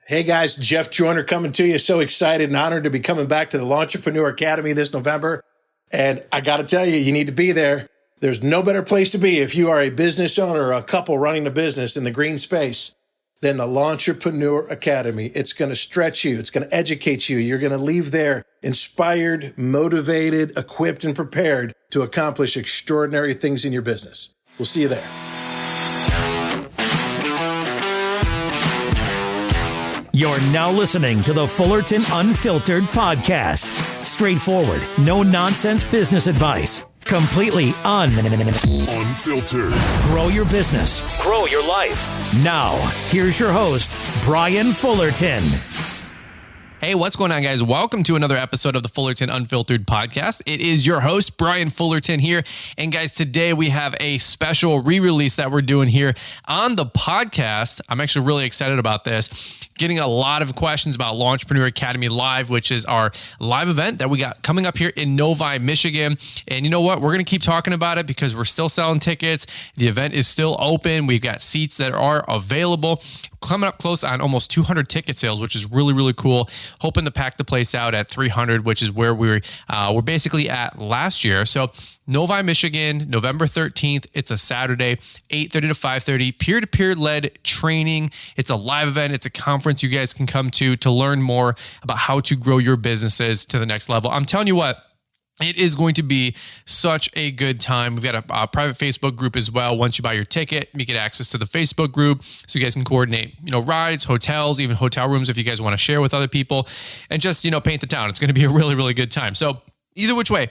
Hey guys, Jeff Joyner coming to you. So excited and honored to be coming back to the Lawntrepreneur Academy this November. And I got to tell you, you need to be there. There's no better place to be if you are a business owner or a couple running a business in the green space than the Lawntrepreneur Academy. It's going to stretch you. It's going to educate you. You're going to leave there inspired, motivated, equipped, and prepared to accomplish extraordinary things in your business. We'll see you there. You're now listening to the Fullerton Unfiltered podcast. Straightforward, no-nonsense business advice. Completely unfiltered. Grow your business. Grow your life. Now, here's your host, Brian Fullerton. Hey, what's going on, guys? Welcome to another episode of the Fullerton Unfiltered podcast. It is your host, Brian Fullerton here. And guys, today we have a special re-release that we're doing here on the podcast. I'm actually really excited about this. Getting a lot of questions about Lawntrepreneur Academy Live, which is our live event that we got coming up here in Novi, Michigan. And you know what? We're going to keep talking about it because we're still selling tickets. The event is still open. We've got seats that are available. Coming up close on almost 200 ticket sales, which is really, really cool. Hoping to pack the place out at 300, which is where we're basically at last year. So Novi, Michigan, November 13th. It's a Saturday, 8:30 to 5:30, peer-to-peer led training. It's a live event. It's a conference you guys can come to learn more about how to grow your businesses to the next level. I'm telling you what, it is going to be such a good time. We've got a private Facebook group as well. Once you buy your ticket, you get access to the Facebook group so you guys can coordinate, rides, hotels, even hotel rooms if you guys want to share with other people and just, paint the town. It's going to be a really, really good time. So either which way,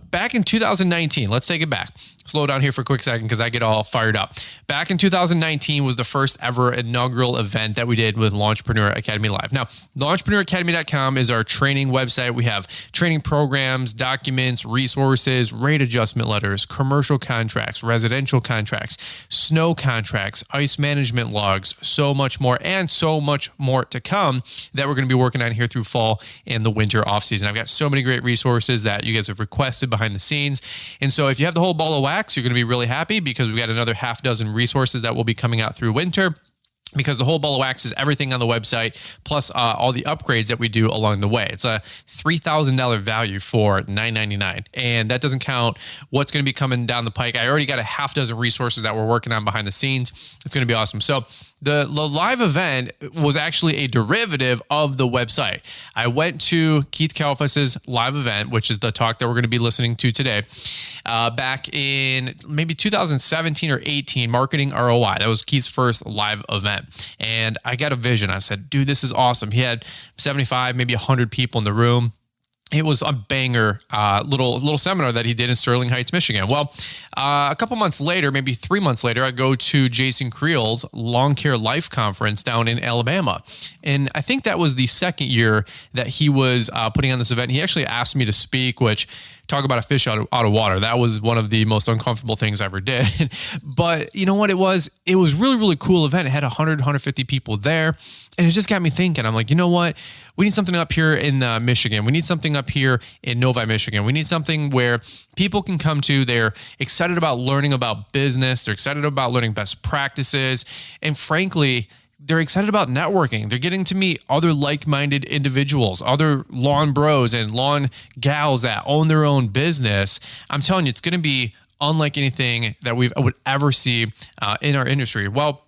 back in 2019, let's take it back. Slow down here for a quick second because I get all fired up. Back in 2019 was the first ever inaugural event that we did with Lawntrepreneur Academy Live. Now, lawntrepreneur.academy.com is our training website. We have training programs, documents, resources, rate adjustment letters, commercial contracts, residential contracts, snow contracts, ice management logs, so much more, and so much more to come that we're going to be working on here through fall and the winter off season. I've got so many great resources that you guys have requested behind the scenes. And so if you have the whole ball of wax, you're going to be really happy because we've got another half dozen resources that will be coming out through winter. Because the whole ball of wax is everything on the website, plus all the upgrades that we do along the way. It's a $3,000 value for $999. And that doesn't count what's going to be coming down the pike. I already got a half dozen resources that we're working on behind the scenes. It's going to be awesome. So the live event was actually a derivative of the website. I went to Keith Kalfas' live event, which is the talk that we're going to be listening to today, back in maybe 2017 or 18, Marketing ROI. That was Keith's first live event. And I got a vision. I said, dude, this is awesome. He had 75, maybe 100 people in the room. It was a banger little seminar that he did in Sterling Heights, Michigan. Well, a couple months later, maybe 3 months later, I go to Jason Creel's Lawn Care Life Conference down in Alabama. And I think that was the second year that he was putting on this event. He actually asked me to speak, which talk about a fish out of water. That was one of the most uncomfortable things I ever did. But you know what it was? It was really, really cool event. It had 100, 150 people there. And it just got me thinking. I'm like, you know what? We need something up here in Michigan. We need something up here in Novi, Michigan. We need something where people can come to. They're excited about learning about business. They're excited about learning best practices. And frankly, they're excited about networking. They're getting to meet other like-minded individuals, other lawn bros and lawn gals that own their own business. I'm telling you, it's going to be unlike anything that we would ever see in our industry. Well,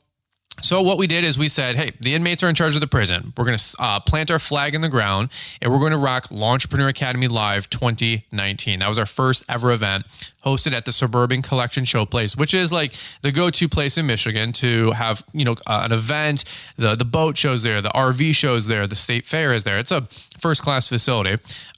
so what we did is we said, hey, the inmates are in charge of the prison. We're going to plant our flag in the ground, and we're going to rock Lawntrepreneur Academy Live 2019. That was our first ever event, hosted at the Suburban Collection Showplace, which is like the go-to place in Michigan to have, an event. The boat show's there, the RV show's there, the state fair is there. It's a first-class facility.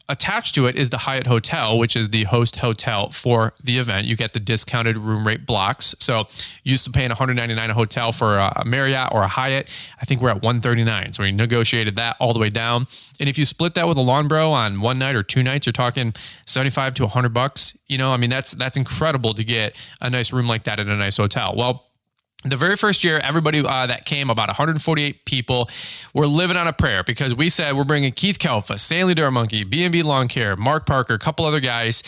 Attached to it is the Hyatt Hotel, which is the host hotel for the event. You get the discounted room rate blocks. So used to paying $199 a hotel for a Marriott or a Hyatt. I think we're at $139. So we negotiated that all the way down. And if you split that with a lawn bro on one night or two nights, you're talking $75 to $100. That's incredible to get a nice room like that at a nice hotel. Well, the very first year, everybody that came, about 148 people, were living on a prayer because we said we're bringing Keith Kalfas, Stanley Durmonkey, B&B Lawn Care, Mark Parker, a couple other guys.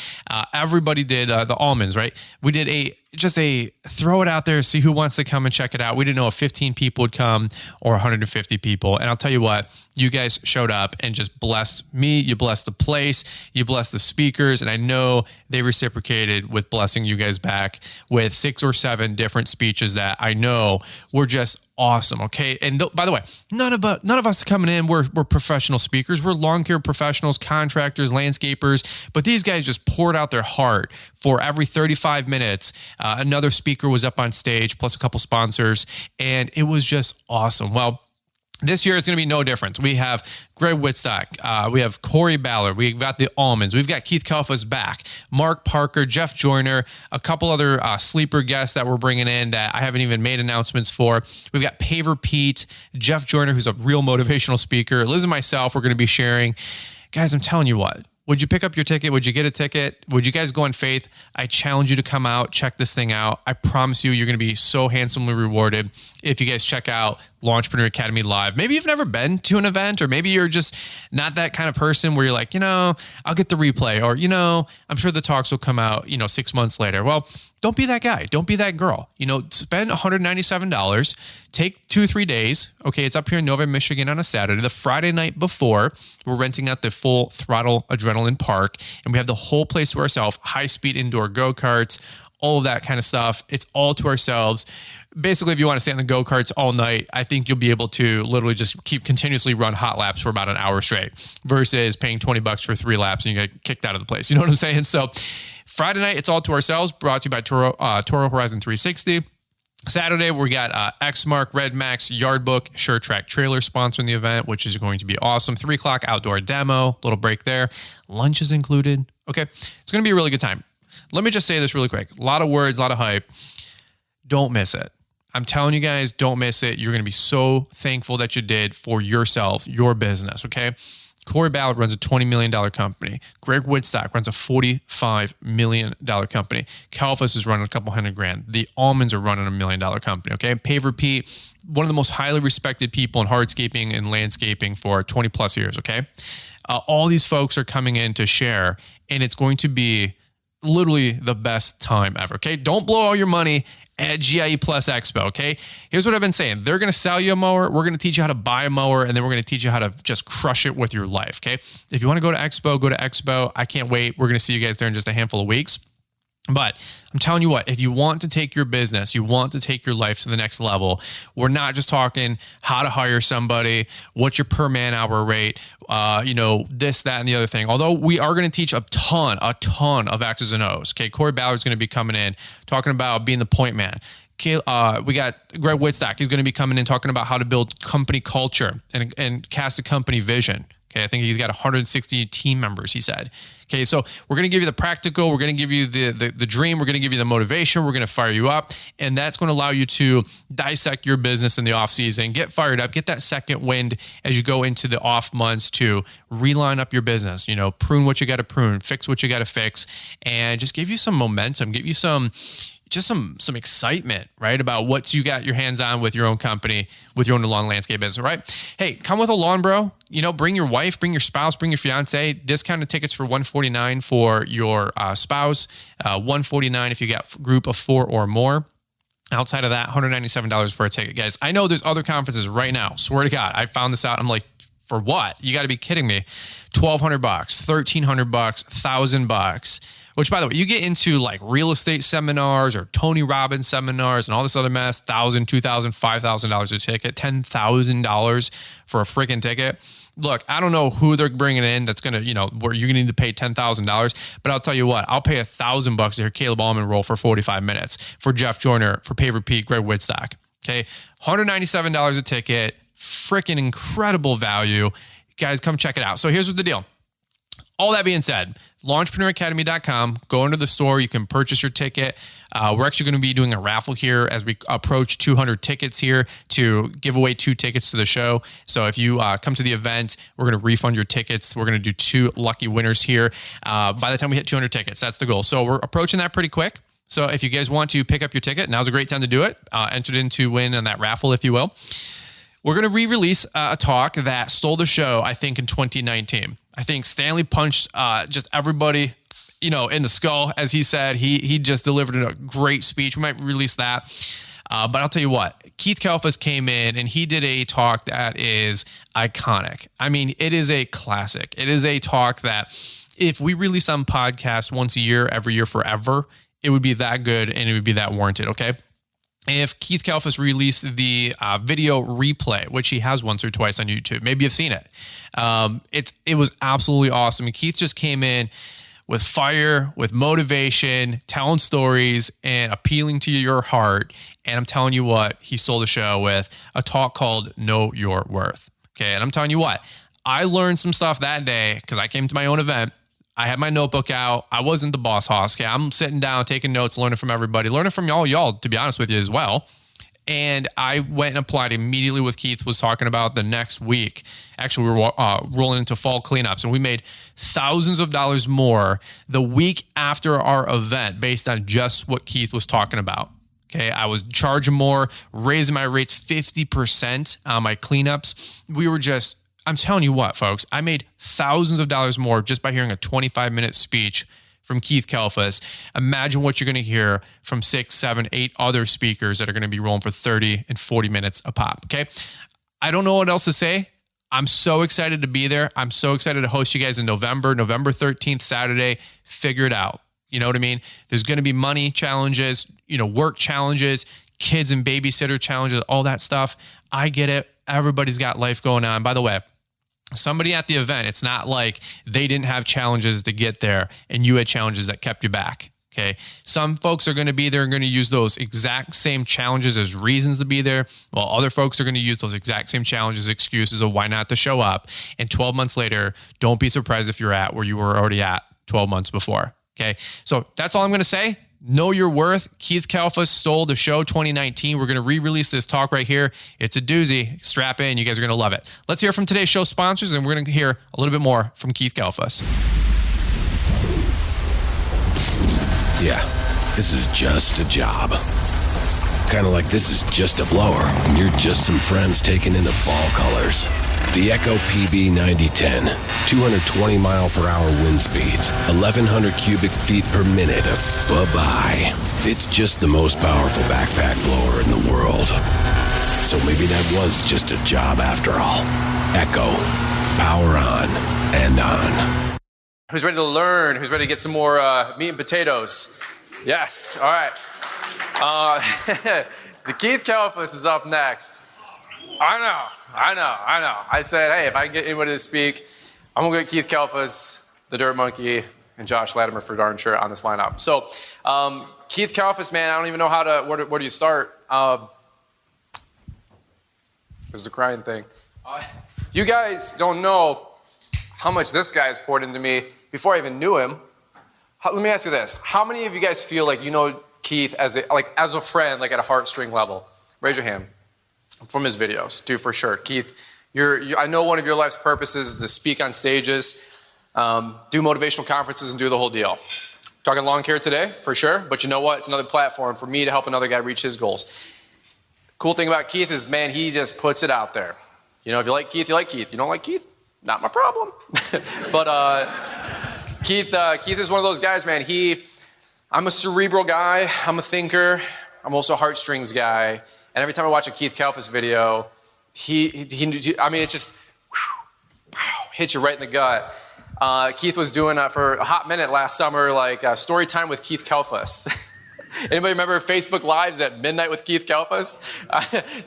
Everybody did the almonds, right? We did a throw it out there, see who wants to come and check it out. We didn't know if 15 people would come or 150 people. And I'll tell you what, you guys showed up and just blessed me. You blessed the place, you blessed the speakers. And I know they reciprocated with blessing you guys back with 6 or 7 different speeches that I know were just awesome. Okay. And by the way, none of us coming in, we're professional speakers. We're lawn care professionals, contractors, landscapers, but these guys just poured out their heart. For every 35 minutes, another speaker was up on stage, plus a couple sponsors, and it was just awesome. Well, this year is going to be no different. We have Greg Whitstock. We have Corey Ballard. We've got the Almonds. We've got Keith Kalfas back. Mark Parker, Jeff Joyner, a couple other sleeper guests that we're bringing in that I haven't even made announcements for. We've got Paver Pete, Jeff Joyner, who's a real motivational speaker. Liz and myself, we're going to be sharing. Guys, I'm telling you what. Would you pick up your ticket? Would you get a ticket? Would you guys go in faith? I challenge you to come out, check this thing out. I promise you, you're going to be so handsomely rewarded if you guys check out Lawntrepreneur Academy Live. Maybe you've never been to an event, or maybe you're just not that kind of person where you're like, I'll get the replay, or, I'm sure the talks will come out, 6 months later. Well, don't be that guy. Don't be that girl. Spend $197, take 2-3 days. Okay. It's up here in Nova, Michigan on a Saturday. The Friday night before, we're renting out the full throttle adrenaline park, and we have the whole place to ourselves, high-speed indoor go-karts, all of that kind of stuff. It's all to ourselves. Basically, if you want to stay on the go-karts all night, I think you'll be able to literally just continuously run hot laps for about an hour straight versus paying $20 for 3 laps and you get kicked out of the place. You know what I'm saying? So Friday night, it's all to ourselves, brought to you by Toro Horizon 360. Saturday, we got Xmark, Red Max, Yardbook, Sure Track Trailer sponsoring the event, which is going to be awesome. 3 o'clock outdoor demo, little break there. Lunch is included. Okay. It's going to be a really good time. Let me just say this really quick. A lot of words, a lot of hype. Don't miss it. I'm telling you guys, don't miss it. You're going to be so thankful that you did for yourself, your business, okay? Corey Ballard runs a $20 million company. Greg Woodstock runs a $45 million company. Kalfas is running a couple $100,000. The Almonds are running $1 million company, okay? Paver Pete, one of the most highly respected people in hardscaping and landscaping for 20 plus years, okay? All these folks are coming in to share, and it's going to be literally the best time ever, okay? Don't blow all your money at GIE Plus Expo, okay? Here's what I've been saying. They're going to sell you a mower. We're going to teach you how to buy a mower, and then we're going to teach you how to just crush it with your life, okay? If you want to go to Expo, go to Expo. I can't wait. We're going to see you guys there in just a handful of weeks. But I'm telling you what, if you want to take your business, you want to take your life to the next level, we're not just talking how to hire somebody, what's your per man hour rate, this, that, and the other thing. Although we are going to teach a ton of X's and O's. Okay. Corey Ballard's going to be coming in, talking about being the point man. We got Greg Whitstock. He's going to be coming in talking about how to build company culture and cast a company vision. Okay, I think he's got 160 team members, he said. Okay, so we're going to give you the practical. We're going to give you the dream. We're going to give you the motivation. We're going to fire you up. And that's going to allow you to dissect your business in the off season, get fired up, get that second wind as you go into the off months to reline up your business, prune what you got to prune, fix what you got to fix, and just give you some momentum, give you some excitement, right? About what you got your hands on with your own company, with your own lawn landscape business, right? Hey, come with a lawn bro, bring your wife, bring your spouse, bring your fiance. Discounted tickets for $149 for your spouse, $149 if you got a group of 4 or more. Outside of that, $197 for a ticket, guys. I know there's other conferences right now. Swear to God, I found this out. I'm like, for what? You got to be kidding me. $1,200, $1,300, $1,000. Which, by the way, you get into like real estate seminars or Tony Robbins seminars and all this other mess, $1,000, $2,000, $5,000 a ticket, $10,000 for a freaking ticket. Look, I don't know who they're bringing in that's going to, where you're going to need to pay $10,000. But I'll tell you what, I'll pay $1,000 to hear Caleb Allman roll for 45 minutes, for Jeff Joyner, for Paver Pete, Greg Woodstock. Okay, $197 a ticket, freaking incredible value. Guys, come check it out. So here's what the deal. All that being said, LawnTrepreneurAcademy.com, go into the store. You can purchase your ticket. We're actually going to be doing a raffle here as we approach 200 tickets here to give away 2 tickets to the show. So if you come to the event, we're going to refund your tickets. We're going to do 2 lucky winners here. By the time we hit 200 tickets, that's the goal. So we're approaching that pretty quick. So if you guys want to pick up your ticket, now's a great time to do it. Entered in to win on that raffle, if you will. We're going to re-release a talk that stole the show, I think, in 2019. I think Stanley punched just everybody in the skull, as he said. He just delivered a great speech. We might release that. But I'll tell you what, Keith Kalfas came in and he did a talk that is iconic. I mean, it is a classic. It is a talk that if we release on podcast once a year, every year, forever, it would be that good and it would be that warranted, okay? If Keith Kalfas released the video replay, which he has once or twice on YouTube, maybe you've seen it. It was absolutely awesome. And Keith just came in with fire, with motivation, telling stories and appealing to your heart. And I'm telling you what, he sold the show with a talk called Know Your Worth. Okay. And I'm telling you what, I learned some stuff that day because I came to my own event. I had my notebook out. I wasn't the boss hoss. Okay. I'm sitting down, taking notes, learning from everybody, learning from y'all, to be honest with you as well. And I went and applied immediately what Keith was talking about the next week. Actually, we were rolling into fall cleanups, and we made thousands of dollars more the week after our event based on just what Keith was talking about. Okay, I was charging more, raising my rates 50% on my cleanups. I'm telling you what, folks, I made thousands of dollars more just by hearing a 25-minute speech from Keith Kalfas. Imagine what you're going to hear from 6, 7, 8 other speakers that are going to be rolling for 30 and 40 minutes a pop. Okay. I don't know what else to say. I'm so excited to be there. I'm so excited to host you guys in November 13th, Saturday. Figure it out. You know what I mean? There's going to be money challenges, work challenges, kids and babysitter challenges, all that stuff. I get it. Everybody's got life going on. By the way, somebody at the event, it's not like they didn't have challenges to get there and you had challenges that kept you back. Okay. Some folks are going to be there and going to use those exact same challenges as reasons to be there, while other folks are going to use those exact same challenges, excuses of why not to show up. And 12 months later, don't be surprised if you're at where you were already at 12 months before. Okay. So that's all I'm going to say. Know your worth. Keith Kalfas stole the show 2019. We're going to re-release this talk right here. It's a doozy. Strap in. You guys are going to love it. Let's hear from today's show sponsors, and we're going to hear a little bit more from Keith Kalfas. Yeah, this is just a job. Kind of like this is just a blower, and you're just some friends taking in the fall colors. The Echo PB 9010, 220 mile per hour wind speeds, 1,100 cubic feet per minute of bye-bye. It's just the most powerful backpack blower in the world. So maybe that was just a job after all. Echo, power on and on. Who's ready to learn? Who's ready to get some more meat and potatoes? Yes, all right. The Keith Kalfas is up next. I know. I said, hey, if I can get anybody to speak, I'm going to get Keith Kalfas, the Dirt Monkey, and Josh Latimer for darn sure on this lineup. So, Keith Kalfas, man, I don't even know where do you start? There's the crying thing. You guys don't know how much this guy has poured into me before I even knew him. Let me ask you this. How many of you guys feel like you know Keith as a friend, like at a heartstring level? Raise your hand. From his videos, do for sure. Keith, I know one of your life's purposes is to speak on stages, do motivational conferences, and do the whole deal. Talking lawn care today, for sure, but you know what? It's another platform for me to help another guy reach his goals. Cool thing about Keith is, man, he just puts it out there. If you like Keith, you like Keith. You don't like Keith? Not my problem. But Keith is one of those guys, man. I'm a cerebral guy. I'm a thinker. I'm also a heartstrings guy. And every time I watch a Keith Kalfas video, it just hits you right in the gut. Keith was doing for a hot minute last summer, story time with Keith Kalfas. Anybody remember Facebook Lives at midnight with Keith Kalfas?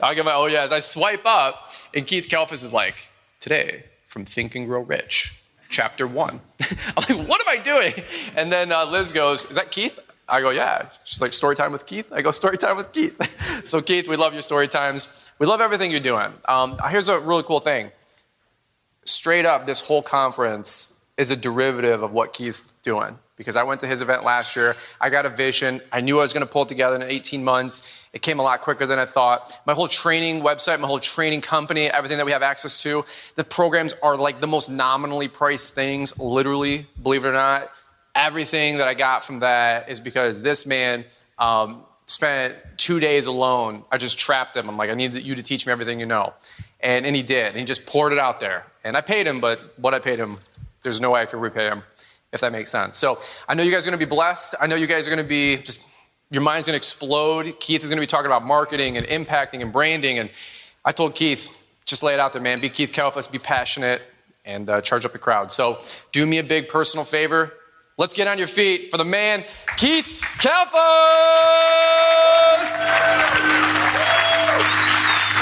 I get my oh yes. I swipe up, and Keith Kalfas is like, today from Think and Grow Rich, chapter 1. I'm like, what am I doing? And then Liz goes, is that Keith? I go, yeah. She's like, story time with Keith? I go, story time with Keith. So Keith, we love your story times. We love everything you're doing. Here's a really cool thing. Straight up, this whole conference is a derivative of what Keith's doing. Because I went to his event last year. I got a vision. I knew I was going to pull it together in 18 months. It came a lot quicker than I thought. My whole training website, my whole training company, everything that we have access to, the programs are like the most nominally priced things, literally, believe it or not. Everything that I got from that is because this man spent 2 days alone. I just trapped him. I'm like, I need you to teach me everything you know. And he did. And he just poured it out there. And I paid him, but what I paid him, there's no way I could repay him. if that makes sense. So I know you guys are going to be blessed. I know you guys are going to be your mind's going to explode. Keith is going to be talking about marketing and impacting and branding. And I told Keith, just lay it out there, man. Be Keith Kalfas, be passionate, and charge up the crowd. So do me a big personal favor. Let's get on your feet for the man, Keith Kalfas!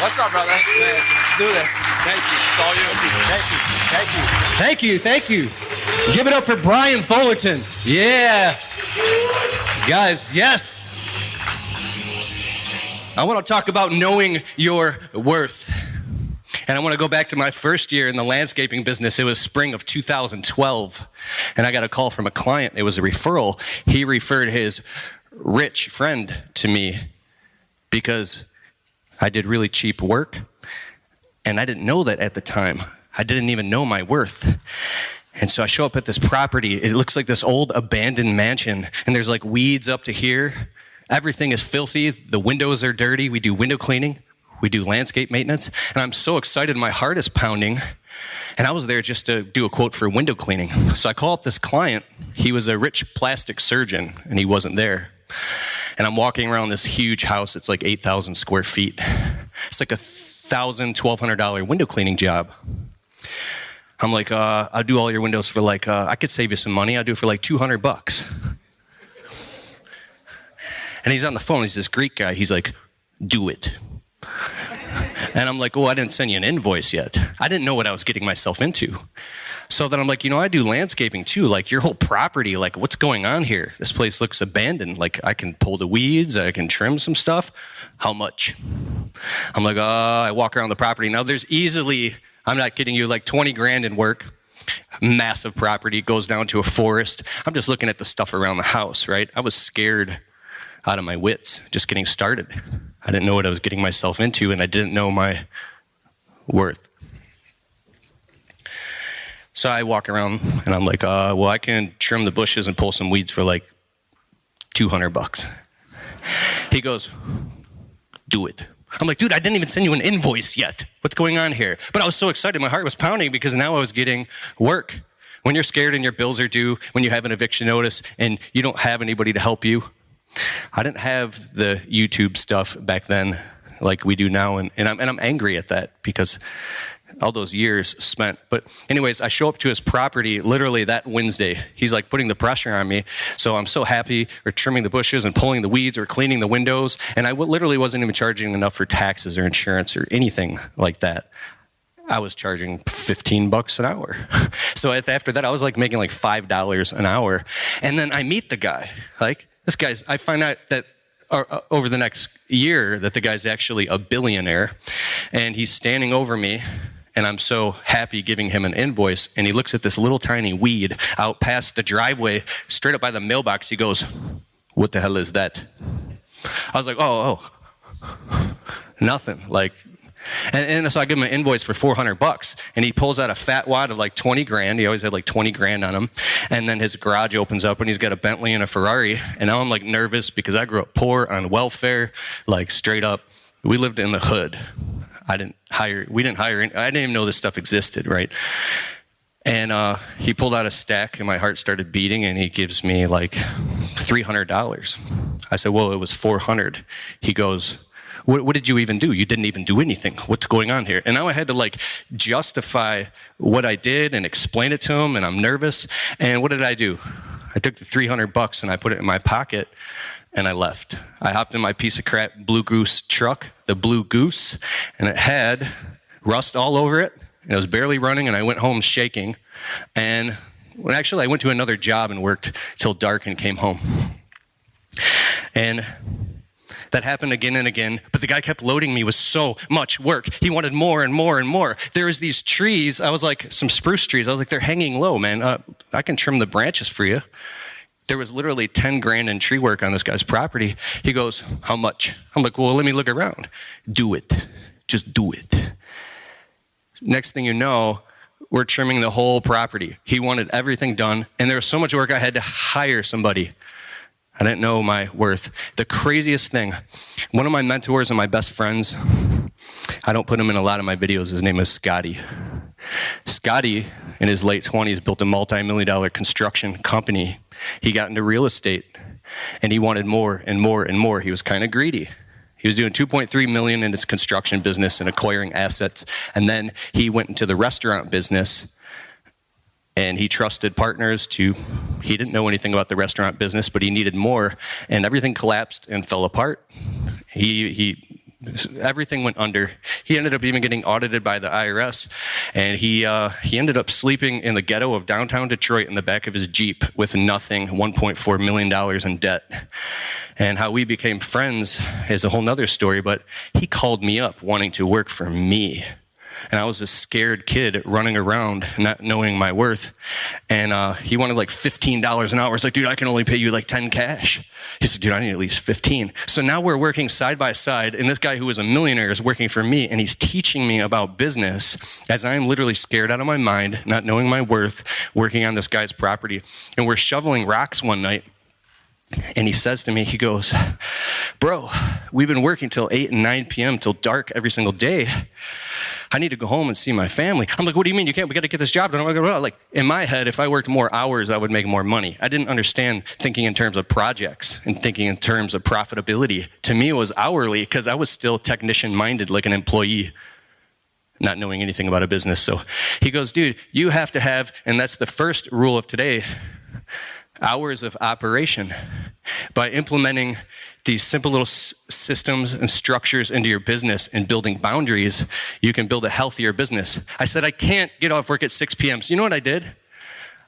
What's up, brother? Let's do this. Thank you. It's all you. Thank you. Thank you. Thank you. Thank you. Give it up for Brian Fullerton. Yeah. Guys, yes. I want to talk about knowing your worth. And I want to go back to my first year in the landscaping business. It was spring of 2012. And I got a call from a client. It was a referral. He referred his rich friend to me because I did really cheap work. And I didn't know that at the time. I didn't even know my worth. And so I show up at this property. It looks like this old abandoned mansion. And there's like weeds up to here. Everything is filthy. The windows are dirty. We do window cleaning. We do landscape maintenance. And I'm so excited. My heart is pounding. And I was there just to do a quote for window cleaning. So I call up this client. He was a rich plastic surgeon, and he wasn't there. And I'm walking around this huge house. It's like 8,000 square feet. It's like a $1,000, $1,200 window cleaning job. I'm like, I'll do all your windows for like, I could save you some money. I'll do it for like $200. And he's on the phone. He's this Greek guy. He's like, do it. And I'm like, oh, I didn't send you an invoice yet. I didn't know what I was getting myself into. So then I'm like, I do landscaping too. Like your whole property, like what's going on here? This place looks abandoned. Like I can pull the weeds. I can trim some stuff. How much? I'm like, I walk around the property. Now there's easily, I'm not kidding you, like 20 grand in work. Massive property, goes down to a forest. I'm just looking at the stuff around the house, right? I was scared out of my wits, just getting started. I didn't know what I was getting myself into, and I didn't know my worth. So I walk around, and I'm like, well, I can trim the bushes and pull some weeds for like $200. He goes, do it. I'm like, dude, I didn't even send you an invoice yet. What's going on here? But I was so excited. My heart was pounding because now I was getting work. When you're scared and your bills are due, when you have an eviction notice and you don't have anybody to help you. I didn't have the YouTube stuff back then like we do now, and I'm angry at that because all those years spent. But anyways, I show up to his property literally that Wednesday. He's like putting the pressure on me. So I'm so happy. We're trimming the bushes and pulling the weeds or cleaning the windows. And I literally wasn't even charging enough for taxes or insurance or anything like that. I was charging $15 an hour. So after that, I was like making like $5 an hour. And then I meet the guy. Like this guy's, I find out that over the next year that the guy's actually a billionaire. And he's standing over me. And I'm so happy giving him an invoice. And he looks at this little tiny weed out past the driveway, straight up by the mailbox. He goes, what the hell is that? I was like, oh, nothing. Like, and so I give him an invoice for $400. And he pulls out a fat wad of like 20 grand. He always had like 20 grand on him. And then his garage opens up and he's got a Bentley and a Ferrari. And now I'm like nervous because I grew up poor on welfare, like straight up. We lived in the hood. We didn't hire, I didn't even know this stuff existed, right? And he pulled out a stack and my heart started beating and he gives me like $300. I said, well, it was $400. He goes, what did you even do? You didn't even do anything. What's going on here? And now I had to like justify what I did and explain it to him, and I'm nervous. And what did I do? I took the $300 and I put it in my pocket and I left. I hopped in my piece of crap Blue Goose truck, the Blue Goose, and it had rust all over it. It was barely running, and I went home shaking. And actually, I went to another job and worked till dark and came home. And that happened again and again, but the guy kept loading me with so much work. He wanted more and more and more. There was these trees. I was like, some spruce trees. I was like, they're hanging low, man. I can trim the branches for you. There was literally 10 grand in tree work on this guy's property. He goes, how much? I'm like, well, let me look around. Do it. Just do it. Next thing you know, we're trimming the whole property. He wanted everything done, and there was so much work I had to hire somebody. I didn't know my worth. The craziest thing, one of my mentors and my best friends, I don't put him in a lot of my videos. His name is Scotty. Scotty, in his late 20s, built a multi-million-dollar construction company. He got into real estate, and he wanted more and more and more. He was kind of greedy. He was doing $2.3 million in his construction business and acquiring assets. And then he went into the restaurant business, and he trusted partners he didn't know anything about the restaurant business, but he needed more, and everything collapsed and fell apart. Everything went under. He ended up even getting audited by the IRS, and he ended up sleeping in the ghetto of downtown Detroit in the back of his Jeep with nothing, $1.4 million in debt. And how we became friends is a whole nother story, but he called me up wanting to work for me. And I was a scared kid running around, not knowing my worth. And he wanted like $15 an hour. I was like, dude, I can only pay you like 10 cash. He said, dude, I need at least 15. So now we're working side by side, and this guy who was a millionaire is working for me, and he's teaching me about business as I'm literally scared out of my mind, not knowing my worth, working on this guy's property. And we're shoveling rocks one night. And he says to me, he goes, bro, we've been working till 8 and 9 p.m. till dark every single day. I need to go home and see my family. I'm like, what do you mean you can't? We got to get this job done. I'm like, in my head, if I worked more hours, I would make more money. I didn't understand thinking in terms of projects and thinking in terms of profitability. To me, it was hourly because I was still technician-minded, like an employee, not knowing anything about a business. So he goes, dude, you have to have, and that's the first rule of today, hours of operation. By implementing these simple little systems and structures into your business and building boundaries, you can build a healthier business. I said, I can't get off work at 6 p.m. So you know what I did?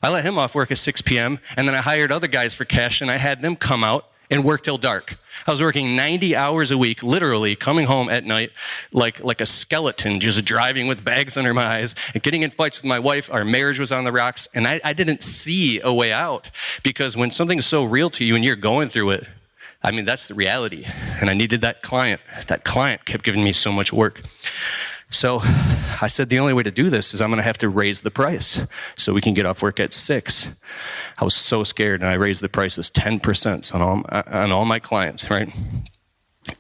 I let him off work at 6 p.m. and then I hired other guys for cash and I had them come out and work till dark. I was working 90 hours a week, literally coming home at night like a skeleton, just driving with bags under my eyes and getting in fights with my wife. Our marriage was on the rocks, and I didn't see a way out, because when something's so real to you and you're going through it, I mean, that's the reality. And I needed that client. That client kept giving me so much work. So I said, the only way to do this is I'm going to have to raise the price so we can get off work at 6. I was so scared, and I raised the prices 10% on all my clients, right?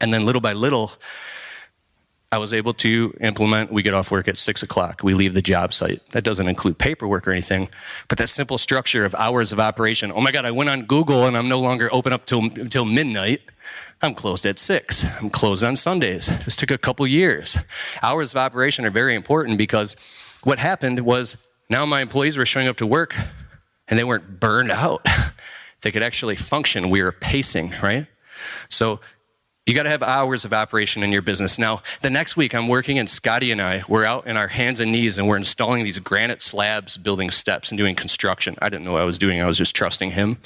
And then little by little, I was able to implement, we get off work at 6 o'clock. We leave the job site. That doesn't include paperwork or anything, but that simple structure of hours of operation. Oh my God, I went on Google and I'm no longer open up till midnight. I'm closed at 6. I'm closed on Sundays. This took a couple years. Hours of operation are very important, because what happened was now my employees were showing up to work and they weren't burned out. They could actually function. We were pacing, right? So you got to have hours of operation in your business. Now, the next week I'm working, and Scotty and I, we're out in our hands and knees and we're installing these granite slabs, building steps and doing construction. I didn't know what I was doing. I was just trusting him.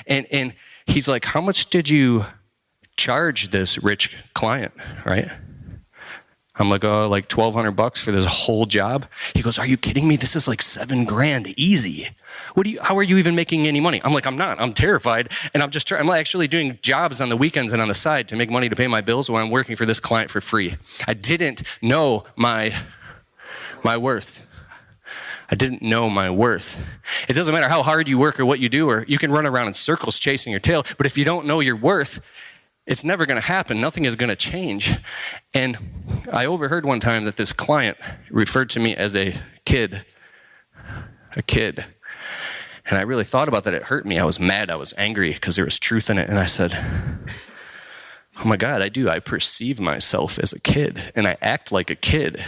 And he's like, how much did you charge this rich client, right? I'm like, oh, like $1,200 for this whole job. He goes, are you kidding me? This is like $7,000 easy. How are you even making any money? I'm like, I'm not. I'm terrified. And I'm actually doing jobs on the weekends and on the side to make money to pay my bills when I'm working for this client for free. I didn't know my worth. I didn't know my worth. It doesn't matter how hard you work or what you do, or you can run around in circles chasing your tail, but if you don't know your worth, it's never going to happen. Nothing is going to change. And I overheard one time that this client referred to me as a kid. And I really thought about that. It hurt me. I was mad. I was angry because there was truth in it. And I said, oh my God, I do. I perceive myself as a kid, and I act like a kid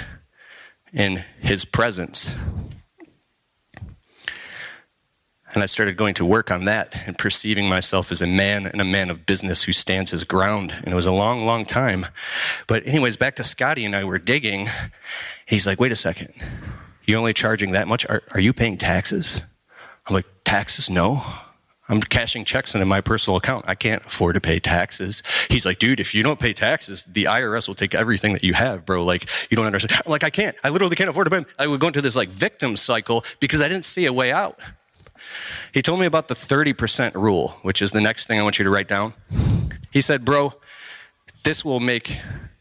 in his presence. And I started going to work on that and perceiving myself as a man, and a man of business who stands his ground. And it was a long, long time. But anyways, back to Scotty and I were digging. He's like, wait a second. You're only charging that much? Are you paying taxes? I'm like, taxes? No. I'm cashing checks into my personal account. I can't afford to pay taxes. He's like, dude, if you don't pay taxes, the IRS will take everything that you have, bro. Like, you don't understand. I'm like, I can't. I literally can't afford to pay. I would go into this like victim cycle because I didn't see a way out. He told me about the 30% rule, which is the next thing I want you to write down. He said, bro, this will make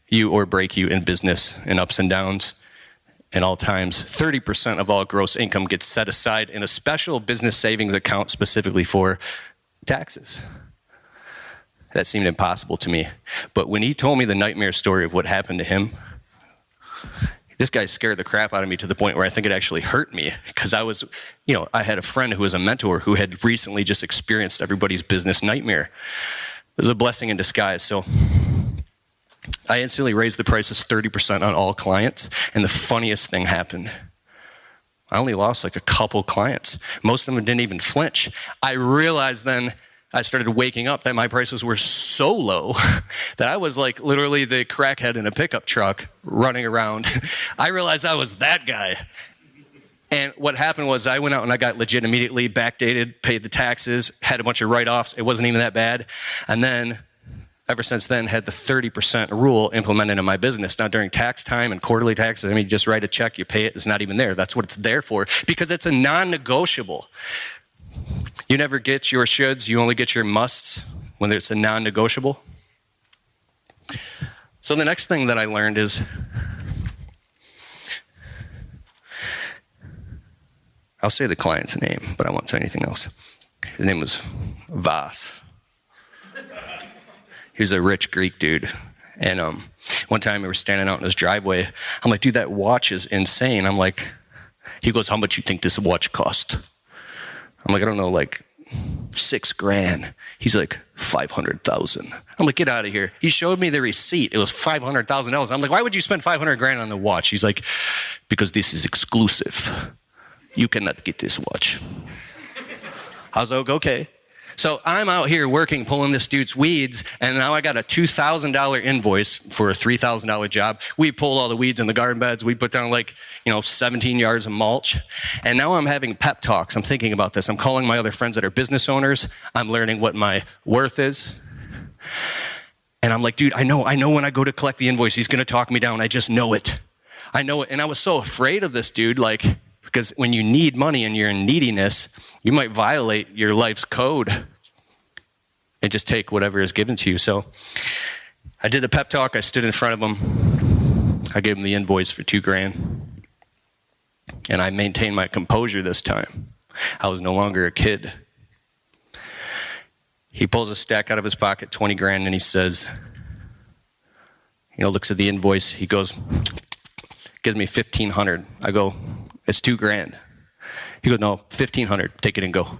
you or break you in business, in ups and downs, in all times. 30% of all gross income gets set aside in a special business savings account specifically for taxes. That seemed impossible to me. But when he told me the nightmare story of what happened to him, This guy scared the crap out of me to the point where I think it actually hurt me, because I had a friend who was a mentor who had recently just experienced everybody's business nightmare. It was a blessing in disguise. So I instantly raised the prices 30% on all clients, and the funniest thing happened. I only lost like a couple clients. Most of them didn't even flinch. I realized then, I started waking up that my prices were so low that I was like literally the crackhead in a pickup truck running around. I realized I was that guy. And what happened was I went out and I got legit immediately, backdated, paid the taxes, had a bunch of write-offs. It wasn't even that bad. And then, ever since then, had the 30% rule implemented in my business. Now, during tax time and quarterly taxes, you just write a check, you pay it, it's not even there. That's what it's there for, because it's a non-negotiable. You never get your shoulds, you only get your musts when it's a non-negotiable. So the next thing that I learned is, I'll say the client's name, but I won't say anything else. His name was Vas. He was a rich Greek dude. And one time we were standing out in his driveway. I'm like, dude, that watch is insane. I'm like, he goes, how much you think this watch cost? I'm like, I don't know, like $6,000. He's like, 500,000. I'm like, get out of here. He showed me the receipt. It was $500,000. I'm like, why would you spend 500 grand on the watch? He's like, because this is exclusive. You cannot get this watch. I was like, okay. So I'm out here working, pulling this dude's weeds, and now I got a $2,000 invoice for a $3,000 job. We pulled all the weeds in the garden beds. We put down 17 yards of mulch. And now I'm having pep talks. I'm thinking about this. I'm calling my other friends that are business owners. I'm learning what my worth is. And I'm like, dude, I know when I go to collect the invoice, he's going to talk me down. I just know it. I know it. And I was so afraid of this dude, because when you need money and you're in neediness, you might violate your life's code and just take whatever is given to you. So I did the pep talk. I stood in front of him. I gave him the invoice for $2,000. And I maintained my composure this time. I was no longer a kid. He pulls a stack out of his pocket, $20,000, and he says, looks at the invoice. He goes, gives me $1,500. I go, it's $2,000. He goes, no, $1,500. Take it and go.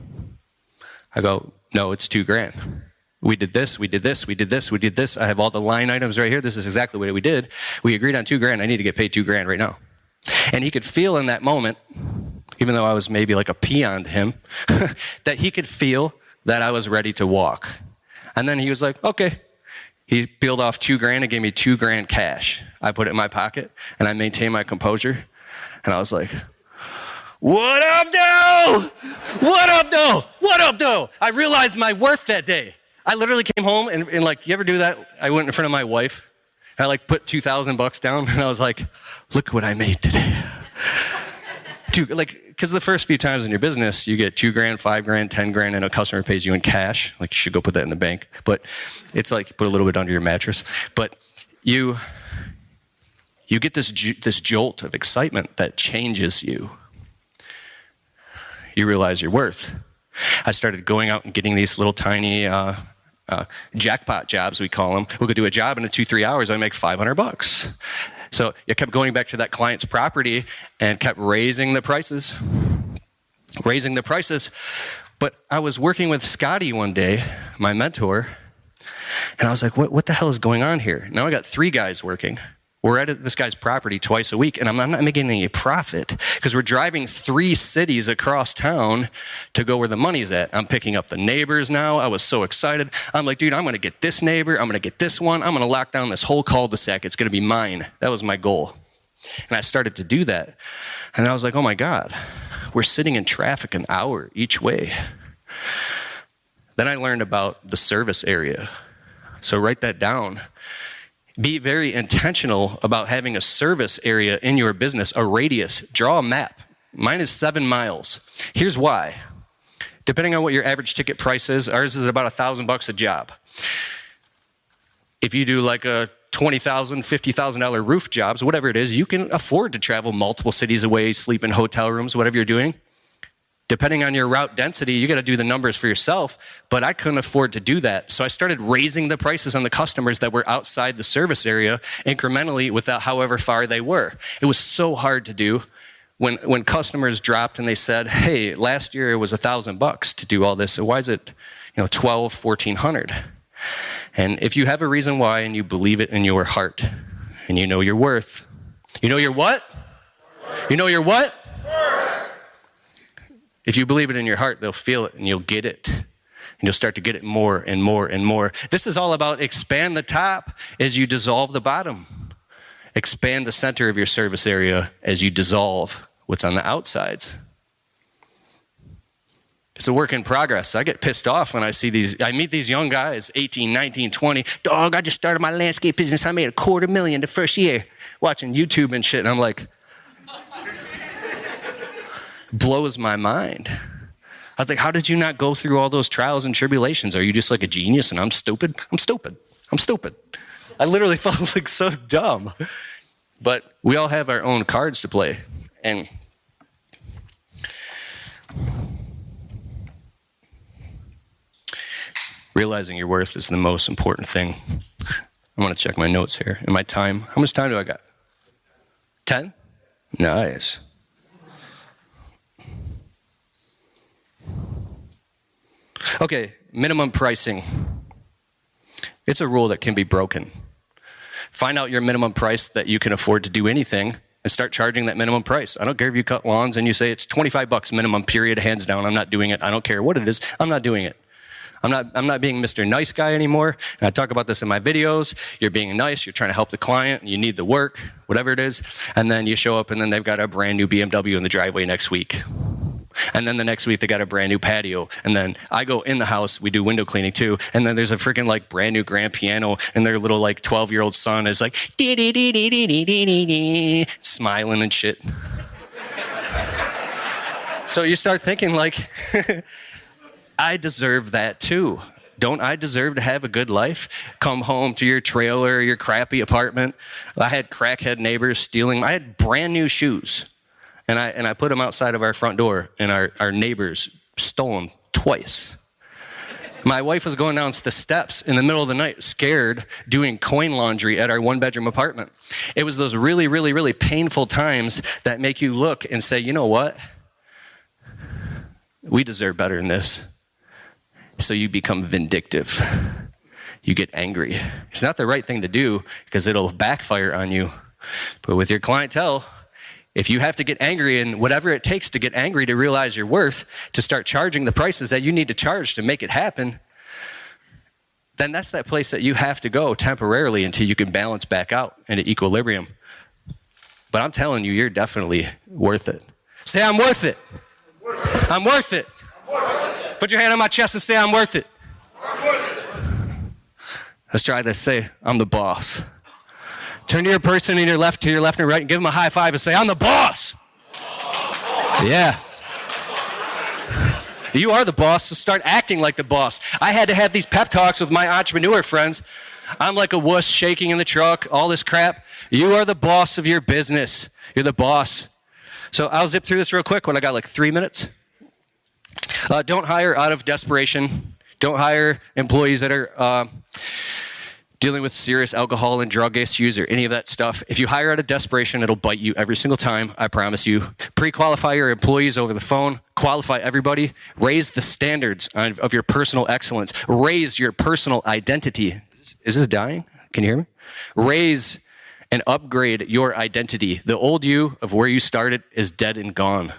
I go, no, it's $2,000. We did this, we did this, we did this, we did this. I have all the line items right here. This is exactly what we did. We agreed on $2,000. I need to get paid $2,000 right now. And he could feel in that moment, even though I was maybe like a peon to him, that he could feel that I was ready to walk. And then he was like, okay. He peeled off $2,000 and gave me $2,000 cash. I put it in my pocket and I maintained my composure. And I was like, what up, though? What up, though? What up, though? I realized my worth that day. I literally came home and you ever do that? I went in front of my wife. And I put $2,000 down and I was like, look what I made today. Because the first few times in your business, you get $2,000, $5,000, $10,000, and a customer pays you in cash. You should go put that in the bank. But it's like put a little bit under your mattress. But you get this jolt of excitement that changes you. You realize your worth. I started going out and getting these little tiny jackpot jobs, we call them. We could do a job in 2-3 hours. I make $500. So I kept going back to that client's property and kept raising the prices. But I was working with Scotty one day, my mentor, and I was like, what the hell is going on here? Now I got 3 guys working. We're at this guy's property twice a week, and I'm not making any profit because we're driving 3 cities across town to go where the money's at. I'm picking up the neighbors now. I was so excited. I'm like, dude, I'm going to get this neighbor. I'm going to get this one. I'm going to lock down this whole cul-de-sac. It's going to be mine. That was my goal. And I started to do that. And I was like, oh, my God, we're sitting in traffic an hour each way. Then I learned about the service area. So write that down. Be very intentional about having a service area in your business, a radius. Draw a map. Mine is 7 miles. Here's why. Depending on what your average ticket price is, ours is about $1,000 a job. If you do like a $20,000, $50,000 roof jobs, whatever it is, you can afford to travel multiple cities away, sleep in hotel rooms, whatever you're doing. Depending on your route density, you got to do the numbers for yourself, but I couldn't afford to do that. So I started raising the prices on the customers that were outside the service area incrementally without however far they were. It was so hard to do. When customers dropped and they said, hey, last year it was $1,000 to do all this, so why is it, $1,200, $1,400? And if you have a reason why and you believe it in your heart and you know your worth, you know your what? You know your what? If you believe it in your heart, they'll feel it and you'll get it. And you'll start to get it more and more and more. This is all about expand the top as you dissolve the bottom. Expand the center of your service area as you dissolve what's on the outsides. It's a work in progress. I get pissed off when I meet these young guys, 18, 19, 20. Dog, I just started my landscape business. I made $250,000 the first year watching YouTube and shit. And I'm like, blows my mind. I was like, how did you not go through all those trials and tribulations? Are you just like a genius and I'm stupid? I'm stupid. I literally felt like so dumb. But we all have our own cards to play. And realizing your worth is the most important thing. I want to check my notes here. In my time, how much time do I got? 10? Nice. Okay, minimum pricing. It's a rule that can be broken. Find out your minimum price that you can afford to do anything and start charging that minimum price. I don't care if you cut lawns and you say it's $25 minimum, period, hands down. I'm not doing it. I don't care what it is. I'm not doing it. I'm not being Mr. Nice Guy anymore. And I talk about this in my videos. You're being nice. You're trying to help the client. You need the work, whatever it is. And then you show up and then they've got a brand new BMW in the driveway next week. And then the next week they got a brand new patio. And then I go in the house, we do window cleaning too. And then there's a freaking like brand new grand piano and their little like 12-year-old son is like smiling and shit. So you start thinking like, I deserve that too. Don't I deserve to have a good life? Come home to your trailer, your crappy apartment. I had crackhead neighbors stealing. I had brand new shoes. And I put them outside of our front door, and our neighbors stole them twice. My wife was going down the steps in the middle of the night, scared, doing coin laundry at our one-bedroom apartment. It was those really, really, really painful times that make you look and say, you know what? We deserve better than this. So you become vindictive. You get angry. It's not the right thing to do because it'll backfire on you. But with your clientele, if you have to get angry and whatever it takes to get angry to realize your worth, to start charging the prices that you need to charge to make it happen, then that's that place that you have to go temporarily until you can balance back out into equilibrium. But I'm telling you, you're definitely worth it. Say, I'm worth it. I'm worth it. Put your hand on my chest and say, I'm worth it. Let's try this. Say, I'm the boss. Turn to your person to your left and right and give them a high five and say, I'm the boss. Yeah. You are the boss, so start acting like the boss. I had to have these pep talks with my entrepreneur friends. I'm like a wuss shaking in the truck, all this crap. You are the boss of your business. You're the boss. So I'll zip through this real quick when I got like 3 minutes. Don't hire out of desperation. Don't hire employees that are dealing with serious alcohol and drug issues or any of that stuff. If you hire out of desperation, it'll bite you every single time, I promise you. Pre-qualify your employees over the phone. Qualify everybody. Raise the standards of your personal excellence. Raise your personal identity. Is this dying? Can you hear me? Raise and upgrade your identity. The old you of where you started is dead and gone.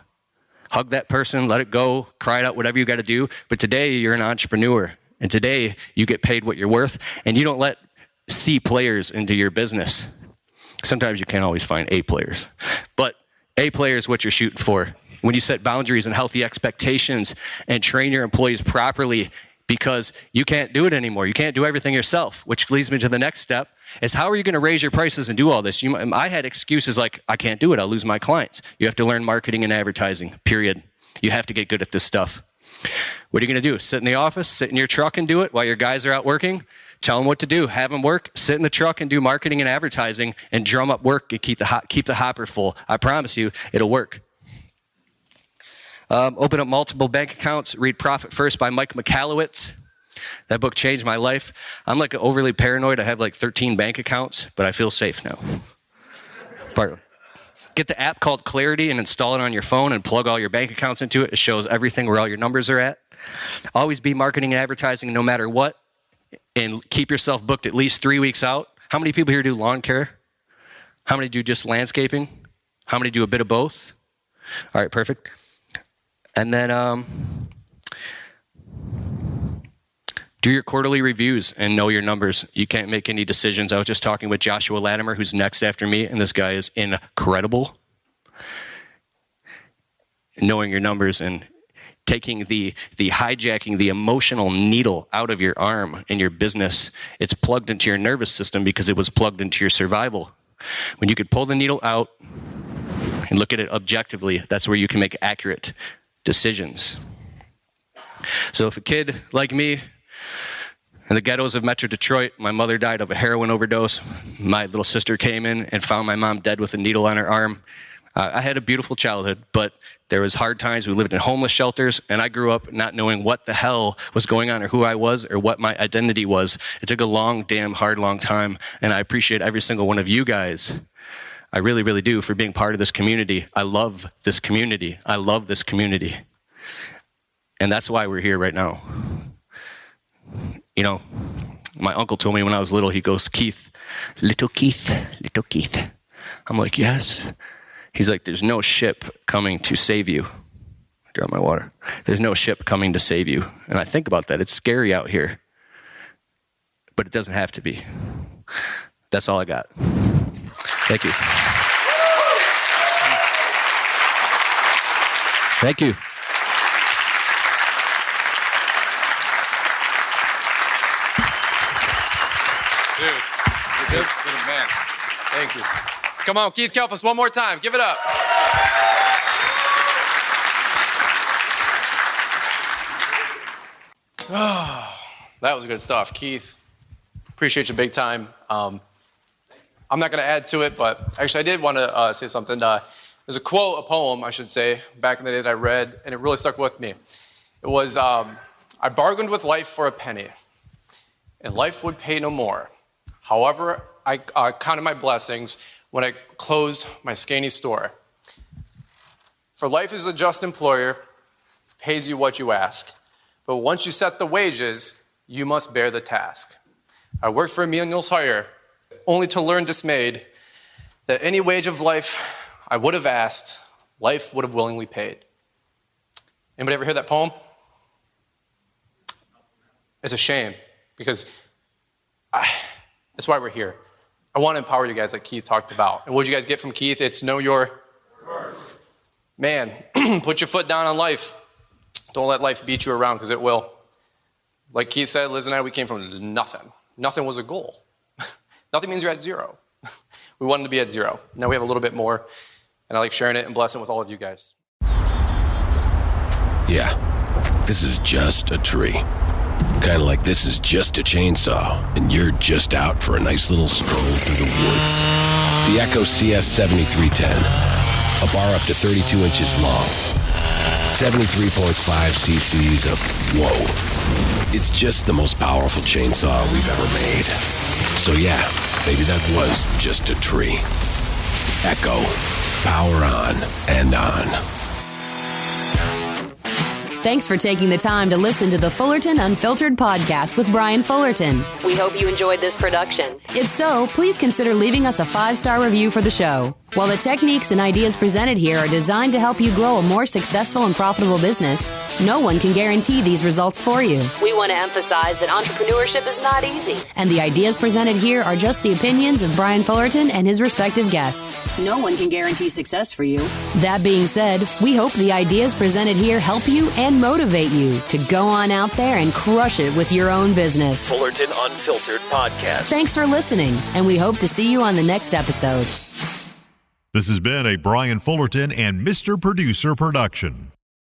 Hug that person, let it go, cry it out, whatever you got to do. But today you're an entrepreneur. And today you get paid what you're worth. And you don't let C players into your business. Sometimes you can't always find A players. But A player is what you're shooting for. When you set boundaries and healthy expectations and train your employees properly, because you can't do it anymore. You can't do everything yourself, which leads me to the next step is how are you going to raise your prices and do all this? I had excuses like, I can't do it. I'll lose my clients. You have to learn marketing and advertising, period. You have to get good at this stuff. What are you going to do? Sit in the office, sit in your truck and do it while your guys are out working? Tell them what to do. Have them work. Sit in the truck and do marketing and advertising and drum up work and keep the hopper full. I promise you, it'll work. Open up multiple bank accounts. Read Profit First by Mike Michalowicz. That book changed my life. I'm like overly paranoid. I have like 13 bank accounts, but I feel safe now. Partly. Get the app called Clarity and install it on your phone and plug all your bank accounts into it. It shows everything where all your numbers are at. Always be marketing and advertising no matter what. And keep yourself booked at least 3 weeks out. How many people here do lawn care? How many do just landscaping? How many do a bit of both? All right, perfect. And then do your quarterly reviews and know your numbers. You can't make any decisions. I was just talking with Joshua Latimer, who's next after me, and this guy is incredible. Knowing your numbers and taking the hijacking the emotional needle out of your arm in your business. It's plugged into your nervous system because it was plugged into your survival. When you could pull the needle out and look at it objectively, that's where you can make accurate decisions. So if a kid like me in the ghettos of Metro Detroit, my mother died of a heroin overdose, my little sister came in and found my mom dead with a needle on her arm. I had a beautiful childhood, but there was hard times. We lived in homeless shelters, and I grew up not knowing what the hell was going on or who I was or what my identity was. It took a long time, and I appreciate every single one of you guys. I really, really do, for being part of this community. I love this community. I love this community. And that's why we're here right now. You know, my uncle told me when I was little, he goes, Keith, little Keith. I'm like, yes. He's like, there's no ship coming to save you. I drop my water. There's no ship coming to save you. And I think about that. It's scary out here. But it doesn't have to be. That's all I got. Thank you. Thank you. Dude, you're good. Good man. Thank you. Come on, Keith Kalfas, one more time. Give it up. Oh, that was good stuff. Keith, appreciate you big time. I'm not going to add to it, but actually I did want to say something. There's a quote, a poem, I should say, back in the day that I read, and it really stuck with me. It was, I bargained with life for a penny, and life would pay no more. However, I counted my blessings when I closed my scanty store. For life is a just employer, pays you what you ask. But once you set the wages, you must bear the task. I worked for menials hire, only to learn dismayed that any wage of life I would have asked, life would have willingly paid. Anybody ever hear that poem? It's a shame, because that's why we're here. I want to empower you guys like Keith talked about. And what did you guys get from Keith? It's know your man. Put your foot down on life. Don't let life beat you around, because it will. Like Keith said, Liz and I, we came from nothing. Nothing was a goal. Nothing means you're at zero. We wanted to be at zero. Now we have a little bit more, and I like sharing it and blessing with all of you guys. Yeah, this is just a tree. Kind of like this is just a chainsaw, and you're just out for a nice little stroll through the woods. The Echo CS7310, a bar up to 32 inches long, 73.5 cc's of whoa. It's just the most powerful chainsaw we've ever made. So yeah, maybe that was just a tree. Echo, power on and on. Thanks for taking the time to listen to the Fullerton Unfiltered podcast with Brian Fullerton. We hope you enjoyed this production. If so, please consider leaving us a 5-star review for the show. While the techniques and ideas presented here are designed to help you grow a more successful and profitable business, no one can guarantee these results for you. We want to emphasize that entrepreneurship is not easy, and the ideas presented here are just the opinions of Brian Fullerton and his respective guests. No one can guarantee success for you. That being said, we hope the ideas presented here help you and motivate you to go on out there and crush it with your own business. Fullerton Unfiltered Podcast. Thanks for listening, and we hope to see you on the next episode. This has been a Brian Fullerton and Mr. Producer production.